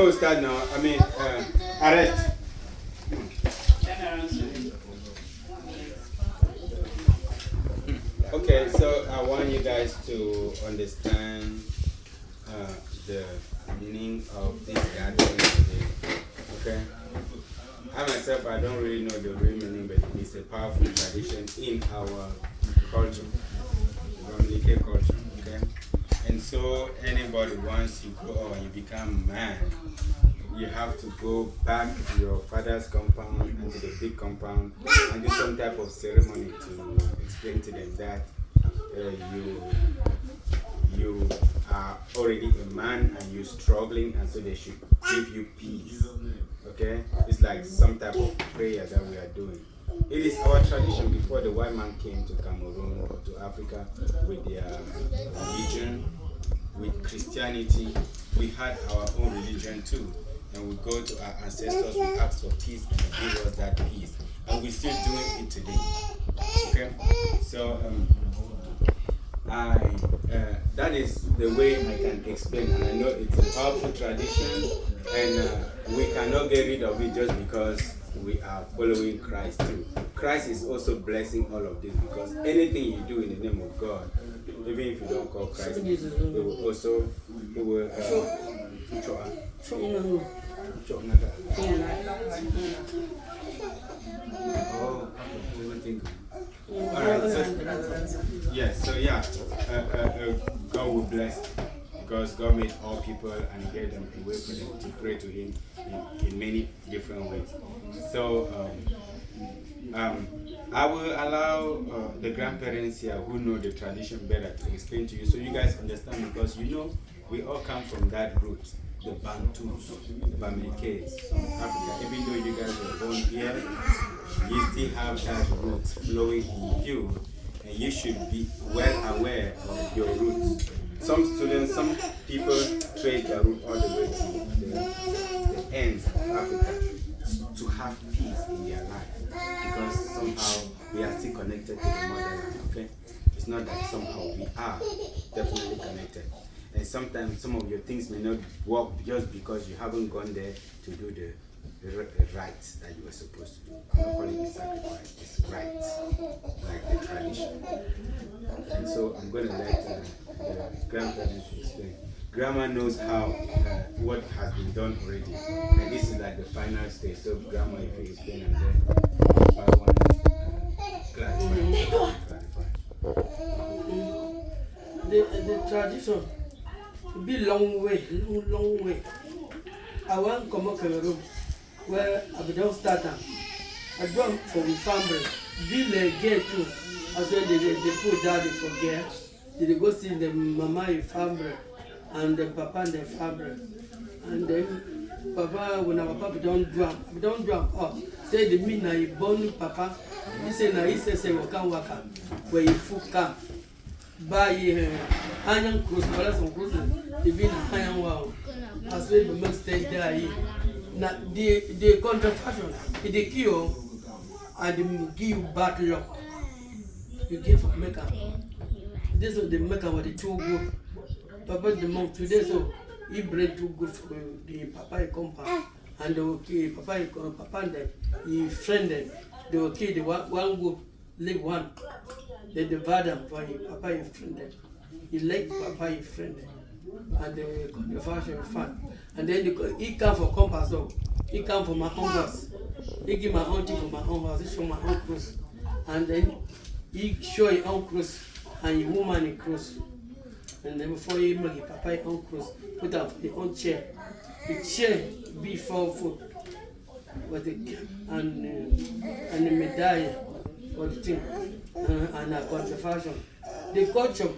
before we start now, I mean, arrest. Okay, so I want you guys to understand the meaning of this gathering today. Okay? I myself, I don't really know the real meaning, but it's a powerful tradition in our culture, Dominican culture. Okay? And so, anybody, once you grow up and you become a man, you have to go back to your father's compound and to the big compound and do some type of ceremony to explain to them that you are already a man and you're struggling, and so they should give you peace. Okay? It's like some type of prayer that we are doing. It is our tradition before the white man came to Cameroon or to Africa with their religion, with Christianity. We had our own religion too. And we go to our ancestors, we ask for peace, and they give us that peace. And we're still doing it today. Okay? So, that is the way I can explain, and I know it's a powerful tradition, and we cannot get rid of it just because we are following Christ too. Christ is also blessing all of this, because anything you do in the name of God, even if you don't call Christ, it will also, it will, oh, everything. Alright, so God will bless, because God made all people and He gave them a way for them to pray to Him in many different ways. So I will allow the grandparents here who know the tradition better to explain to you, so you guys understand, because you know we all come from that root. The Bantus, the Bamilikes from Africa. Even though you guys were born here, you still have that root flowing in you, and you should be well aware of your roots. Some students, some people trace their root all the way to the ends of Africa to have peace in their life, because somehow we are still connected to the motherland. Okay, it's not that somehow we are definitely connected. And sometimes some of your things may not work just because you haven't gone there to do the rites that you were supposed to do. I'm not calling it sacrifice, it's rites, like the tradition. And so I'm going to let the grandparents explain. Grandma knows how, what has been done already. And this is like the final stage. So Grandma, if you explain, and then I want to clarify. The tradition be long way. I want to come up Cameroon where I don't start. I drum from family. Be like gay too. I said they put daddy for gay. They go see the mama in family and the papa and the family. And then papa, when our papa don't drum up. Say the me na born papa. He say waka where you full come. By Anyan Cruz, some Cruz, even Anyan Wow. As well, the most stage there. The contrafaction, the cure, and give you bad luck. You give Mecca. This is the Mecca with the two good. Papa the monk today, so he bring too good for the papa compound. And they will kill papa and them. He friended. They will kill the one group, leave one. They divide them for him. Papa is friended. He like papa is friended. And the fashion fun. And then he come for compass though. He come for my own house. He give my own thing for my own house. He show my own cruise. And then he show his own cruise. And his woman in cruise. And then before he make his papa his own cruise, put up his own chair. The chair be 4 foot. With the and the medallion for the thing. And a contrafaction. The culture,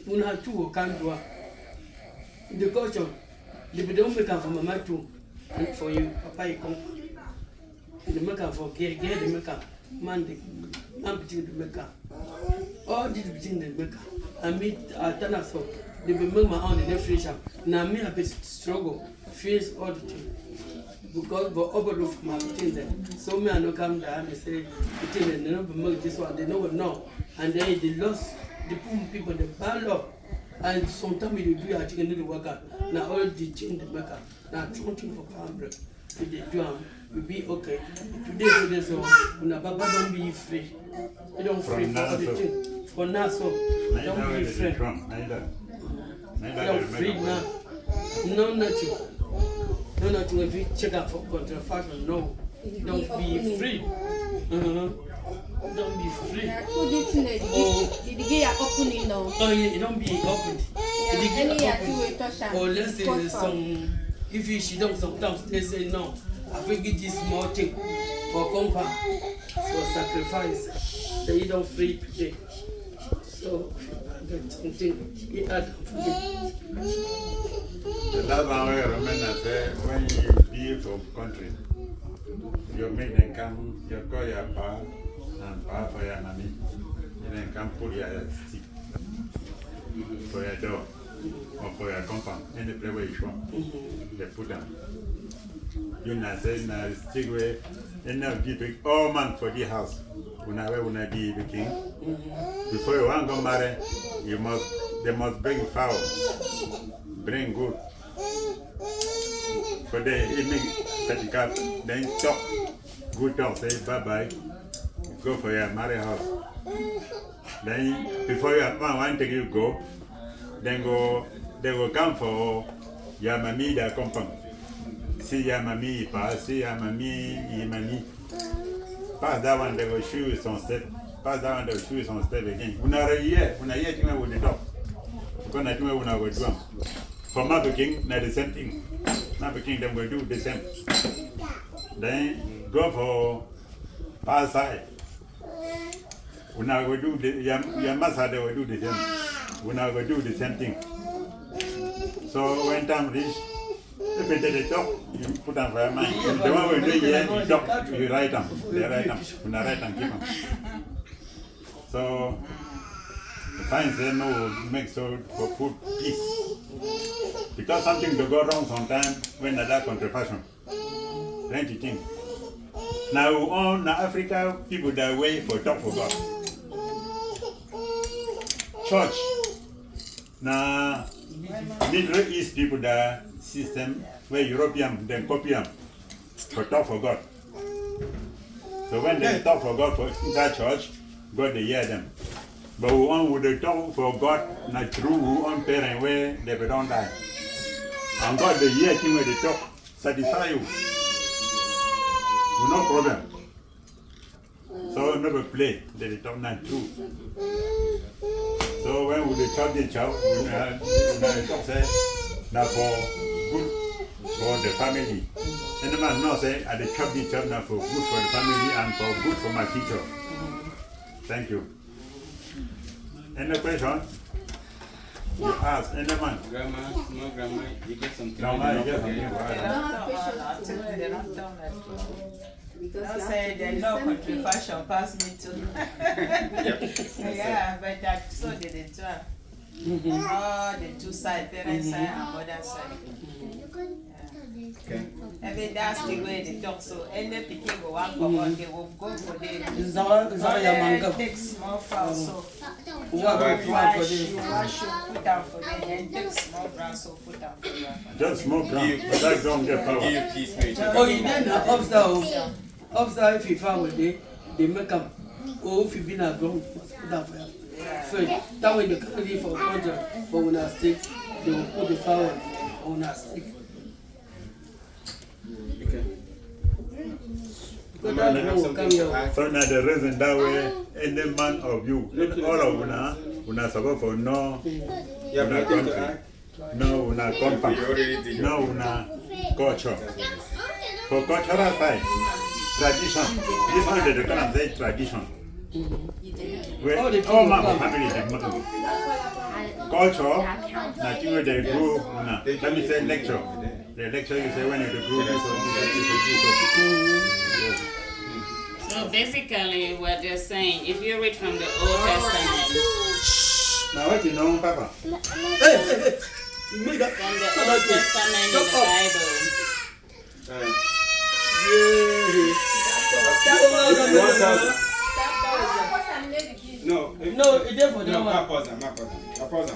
una two can do. The culture, the don't make for mama too, and for you, papa, you come. The maker for get the maker, man, the amputee the maker. All this between the maker. I meet a tenor so they will make my own in the future. Now, me have to struggle, face all the thing. Because for overlook my between them. So me I no come down and say between them, they don't make this one, they know. And then they lost the poor people, the bad love. And sometimes you do a chicken in the worker. Now all the change the maker. Now trunking for family. If they do will be okay. Today so when a baba don't be free. You don't free for all the thing. For now so don't be free. You don't free now. No nothing. No nothing if you check out for contrafaction. No. Don't be free. Don't be free. So this did you get opening now? Oh yeah, it don't be opened. Or let's say some if she don't sometimes they say no. I think it is small thing for compound for sacrifice. They don't free today. So something he had That's one way I remember say when you leave from country, you make them come, you call your pa and pa for your mommy, and then come put your stick for your door or for your compound, any place where you want, they put them. You know, say, now stick way, and now give it all man for the house. When I be the king, before you want to marry, they must bring fowl, bring good. For the evening, certificate, then talk, good talk, say bye bye, go for your marriage house. Then before your man want to take you go, then they will come for your mommy their compound. See your mommy pass, see your mommy. Pass that one, they will show you some step. Pass that one, they will show you some step again. When I hear thing with the talk, because I do when I will do. For my king, not the same thing. My king, them will do the same. Then go for pass side. When I will do the your master, they will do the same. When I will do the same thing. So when time reach, if they talk, you put them for your mind. The one we do here, you talk, you write them. They write them. When I write them, keep them. So the fine say no, make so for food peace. Because something to go wrong sometimes when that contrafaction. Plenty things. Now on Africa, people that wait for talk for God. Church. Now Middle East people that system where European then copy them for talk for God. So when they talk for God for inside church, God they hear them. But we want with the talk for God, not true we want parents where they don't die. And God they hear him when they talk, satisfy you. No problem. So never play, they talk not true. So when we talk the child, we talk say now for good for the family. And the man knows say I chop the child now for good for the family and for good for my future. Thank you. Any question? You ask any man. Grandma, no grandma, you get something. Grandma, you get something. They don't tell that. Because Don't you say have to they do know something. country fashion pass me too. Yeah, but that so did it too. All the two sides, parent side and mother side. Okay. Every that's the way they talk. So any picking go one come on, they will go for the. Zara ya manga. Take small fowl, so What Right. do want for wash, this? you wash, you put down for them, and take small grass, so put down for them. Just smoke ground, but that don't get Give power. you peace, mate. Oh, you then upstairs if you found with they make them. Oh, if you been a ground, put that for you. So that way they can't leave for water, but when I stick, they will put the flower on a stick. Okay. Because Mama, that you have will something come to here. add? So now the reason that way, any man of you, all of una support for no, You have una nothing to country, add? no, una You compact, already did. no, una culture. For cultural side, tradition. This one they can say tradition. Where All the people all man come. family they make. Culture, nothing where they grow. Una. Let me say lecture. The lecture you say when you grow this or this. So basically, what they're saying, if you read from the Old Testament, Now what you know, Papa? Hey, you made that. from the Old Testament in the Bible, No, No, it's there for no, that ma one. pause.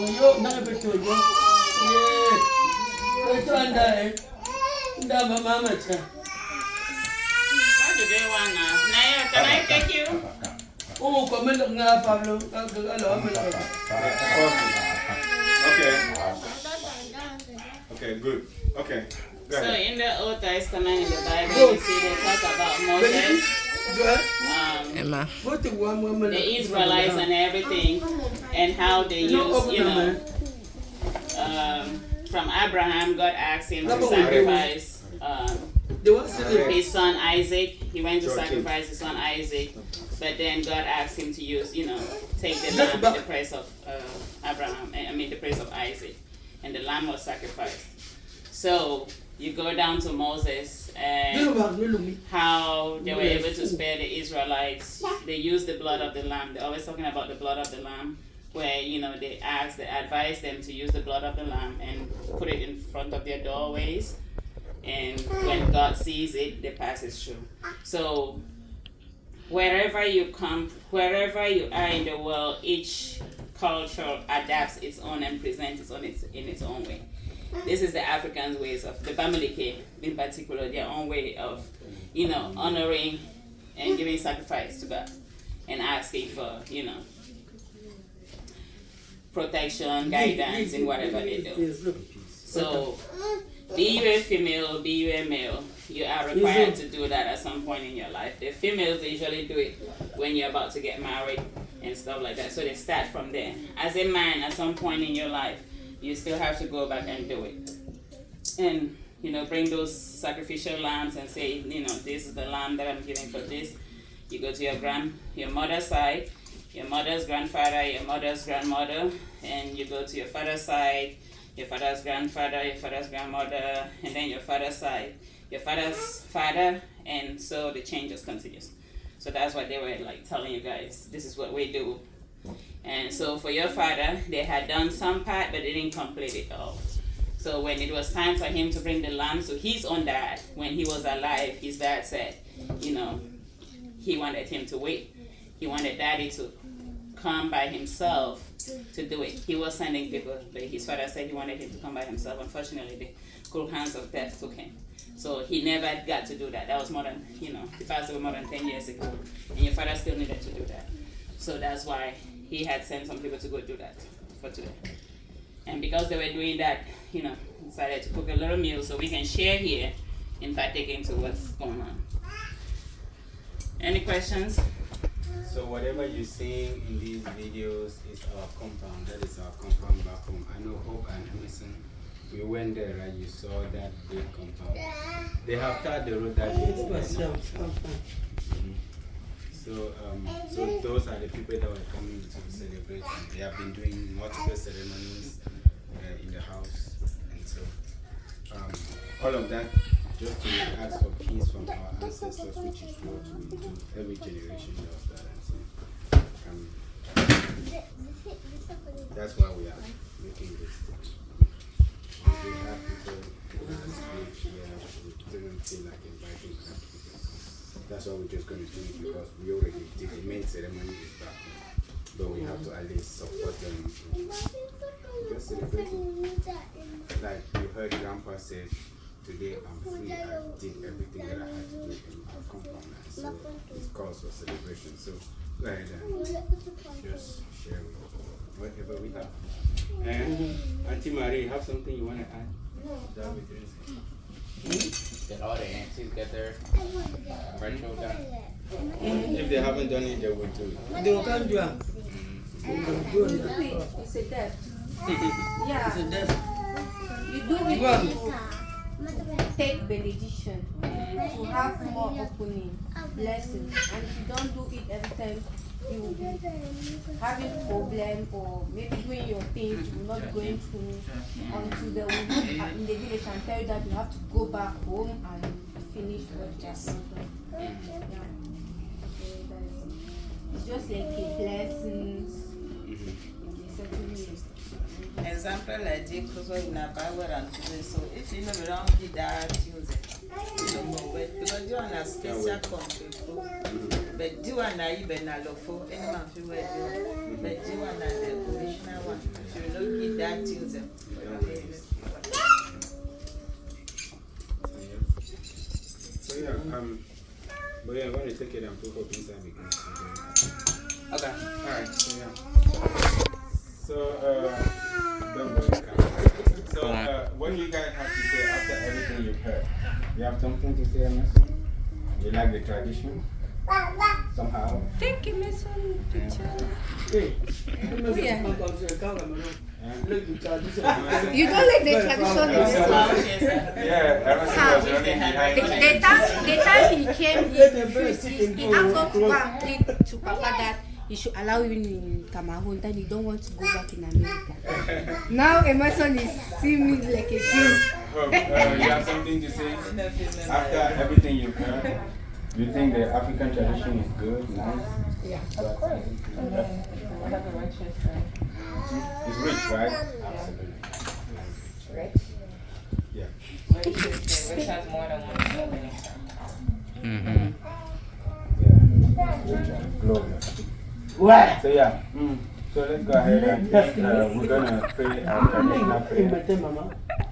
Oh, yo, not a bit to you. Yeah. Which one died? Mama. What do they want now? Naya, can I take you? Oh, come in, Pablo. Okay, good. Okay. Go So ahead. in the Old Testament in the Bible, you see they talk about Moses, Go to one woman. the Israelites and everything, and how they use, from Abraham, God asked him to sacrifice his son Isaac. He went to sacrifice his son Isaac, but then God asked him to use, take the lamb in the place of the place of Isaac, and the lamb was sacrificed. So you go down to Moses and how they were able to spare the Israelites. They used the blood of the lamb. They're always talking about the blood of the lamb, where they advise them to use the blood of the lamb and put it in front of their doorways. And when God sees it, they pass it through. So wherever you are in the world, each culture adapts its own and presents it in its own way. This is the Africans' ways of the Bamileke, in particular, their own way of, honoring and giving sacrifice to God and asking for, protection, guidance, in whatever they do. So, be you a female or be you a male, you are required to do that at some point in your life. The females usually do it when you're about to get married and stuff like that. So they start from there. As a man, at some point in your life, you still have to go back and do it. And, bring those sacrificial lambs and say, this is the lamb that I'm giving for this. You go to your mother's side, your mother's grandfather, your mother's grandmother, and you go to your father's side, your father's grandfather, your father's grandmother, and then your father's side, your father's father, and so the chain just continues. So that's what they were telling you guys, this is what we do. And so for your father, they had done some part, but they didn't complete it all. So when it was time for him to bring the lamb to his own dad, when he was alive, his dad said, he wanted him to wait. He wanted daddy to come by himself to do it. He was sending people, but his father said he wanted him to come by himself. Unfortunately, the cruel hands of death took him. So he never got to do that. That was more than, he passed away more than 10 years ago. And your father still needed to do that. So that's why he had sent some people to go do that for today. And because they were doing that, decided to cook a little meal so we can share here and partake into what's going on. Any questions? So whatever you're seeing in these videos is our compound. That is our compound back home. I know Hope and Emerson, we went there, right? You saw that big compound. They have started the road that is there. So those are the people that were coming to celebrate. They have been doing multiple ceremonies in the house, and so all of that just to ask for peace from our ancestors, which is what we do. Every generation does that, and so that's why we are making this thing. We have people who are here, we didn't feel like inviting them. That's why we're just going to do it, because we already did the main ceremony is back home. But we have to at least support them. Just celebrating. Like you heard Grandpa say, today I'm free. I did everything that I had to do in our compound. So it's cause for celebration. So go ahead and just share whatever we have. And Auntie Marie, you have something you want to add? That we didn't say. Get all the aunties get their virtual done. If they haven't done it, they will do it. They will come do it. It's a death. Yeah. It's a death. You do it to take benediction, to have more opening, blessing. And if you don't do it every time, you will be having problem, or maybe doing your things you will not be going through until they will look in the village and tell you that you have to go back home and finish what you have done. Yeah. It's just like a blessings in a certain way. Example like this, because in a Bible and today, so if you know we don't do that, use it. Because you understand, But do one now, you better not look for any man who will do. But do one now, the original one. If you don't give that to them. So yeah, but yeah, I'm going to take it and put up inside because. Okay. Alright, so yeah. So, don't worry, Karen. So, what do you guys have to say after everything you've heard? You have something to say, Emerson? You like the tradition? Somehow? Thank you, Mason. Hey, Yeah. you You don't like the tradition in this one. Yeah, Emerson was running behind me. The time he came, he asked us to go and plead to Papa that he should allow him in Cameroon, that he don't want to go back in America. Now Emerson is seeing me like a Jew. You have something to say? After everything you've heard, do you think the African tradition is good, nice? Yeah. Of course. It's rich, right? Absolutely. Right. Yeah. Which has more than one family. Yeah. Rich and glorious. What? So yeah. So let's go ahead and we're gonna pray our traditional prayer.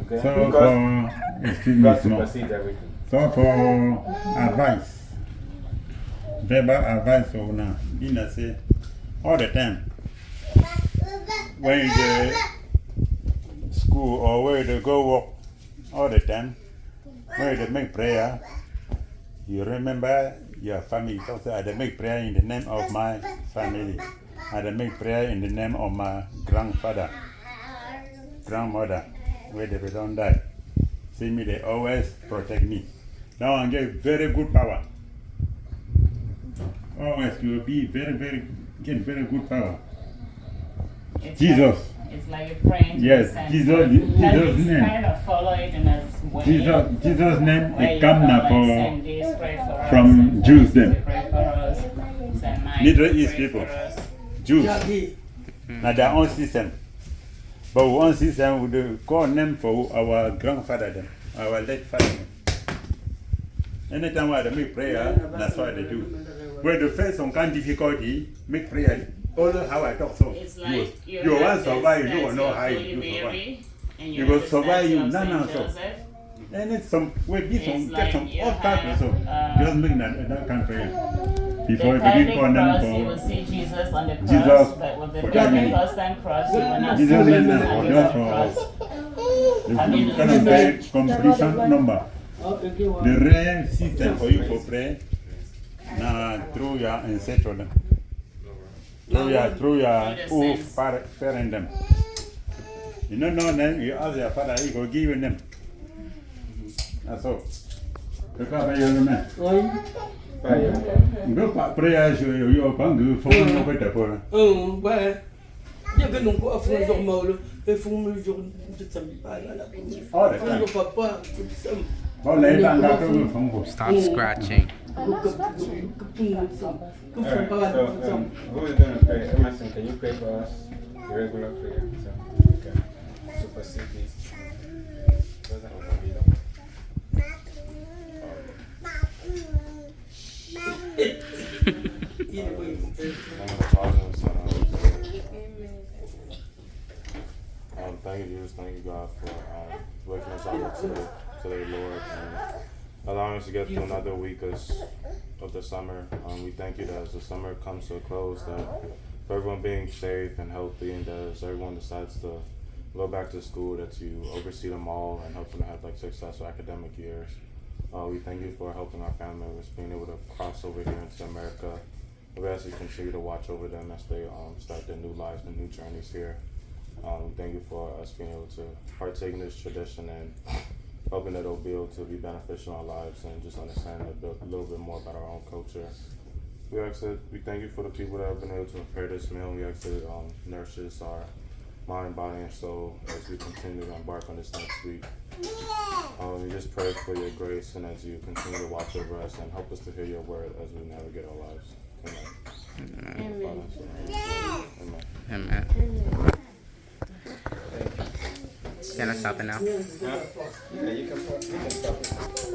Okay? So Because excuse me, God small. supersedes everything. So for advice, verbal advice for now, in a say, all the time, when you go school or where you go work, all the time, when you make prayer, you remember your family. Also, I make prayer in the name of my family. I make prayer in the name of my grandfather, grandmother, where they don't die. See me, they always protect me. Now I get very good power. Always you will be get very good power. It's Jesus. It's like you're praying to Yes, the saints. Jesus name. Kind of follow it in a way. Jesus name where it you come go now like for send this, pray for us, from send Jews Francis them. to pray for us, send Mike Middle to East pray people. for us. Jews. Now their own system. But one system would call name for our grandfather them, our late father them. Anytime they make prayer, that's what they do. When they face some kind of difficulty, make prayer. All how I talk so. It's like you want to survive, you will know how you survive. You will survive, you no so. And it's some we get some get some odd country so just make that country before you begin calling them you will see Jesus on the cross, Jesus but with the for Pentecost and cross, you will not see Jesus Jesus name on for the just cross. for the kind of very completion number. The real system for you for prayer now through your ancestral them. Through your old parent them. You don't know them, you ask your father, he will give you them. That's all. Because you man. Go for prayer, you are going to phone no better for. Well, you can go off with your mole, if you move your All the time. papa. All the time, I go from Stop scratching. Alright, so who is going to pray? Emerson, can you pray for us? The regular prayer. So we can supersede this. Thank you, Jesus. Thank you, God, for waking us up today, Lord, and allowing us to get through another week of the summer. We thank you that as the summer comes to a close, that for everyone being safe and healthy, and that as everyone decides to go back to school, that you oversee them all and help them to have like successful academic years. We thank you for helping our family with being able to cross over here into America. We ask you to continue to watch over them as they start their new lives and new journeys here. Thank you for us being able to partake in this tradition and hoping that it'll be able to be beneficial in our lives and just understand a little bit more about our own culture. We thank you for the people that have been able to prepare this meal. We ask that nourishes our mind, body, and soul as we continue to embark on this next week. We just pray for your grace and as you continue to watch over us and help us to hear your word as we navigate our lives. Amen. Amen. Can I stop it now? Yeah, you can stop it.